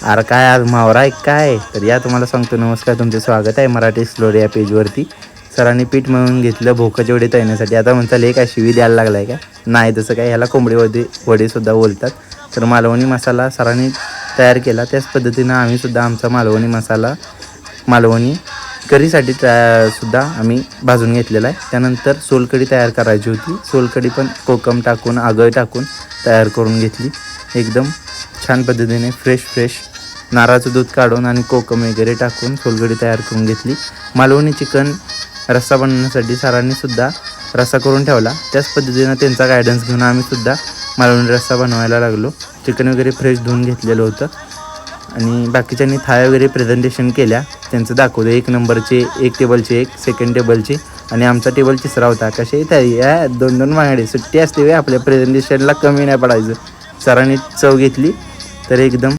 अरे काय आज मावरा आहे काय. तर या तुम्हाला सांगतो नमस्कार, तुमचे स्वागत आहे मराठी एक्सप्लोर या पेजवरती. सरांनी पीठ मळून घेतलं भोकाचे वडे तळण्यासाठी. आता म्हणताल हे काय शिवी द्यायला लागलाय का. नाही तसं काय, ह्याला कोंबडी वडेसुद्धा बोलतात. तर मालवणी मसाला सरांनी तयार केला, त्याच पद्धतीनं आम्हीसुद्धा आमचा मालवणी करीसाठी सुद्धा आम्ही भाजून घेतलेला आहे. त्यानंतर सोलकढी तयार करायची होती. सोलकढी पण कोकम टाकून आगळ टाकून तयार करून घेतली. एकदम छान पद्धतीने फ्रेश नारळाचं दूध काढून आणि कोकम वगैरे टाकून सोलकढी तयार करून घेतली. मालवणी चिकन रस्सा बनवण्यासाठी सरांनीसुद्धा रस्सा करून ठेवला. त्याच पद्धतीनं त्यांचा गायडन्स घेऊन आम्हीसुद्धा मालवणी रस्सा बनवायला लागलो. चिकन वगैरे फ्रेश धुवून घेतलेलं होतं आणि बाकीच्यांनी थाळ्या वगैरे प्रेझेंटेशन केल्या. त्यांचं दाखवलं 1 नंबरचे, 1 टेबलचे, 1 सेकंड टेबलचे आणि आमचा टेबल तिसरा होता. कसे त्या 2-2 मागडे सुट्टी असते वे आपल्या प्रेझेंटेशनला, कमी नाही पडायचं. सरांनी चव घेतली तर एकदम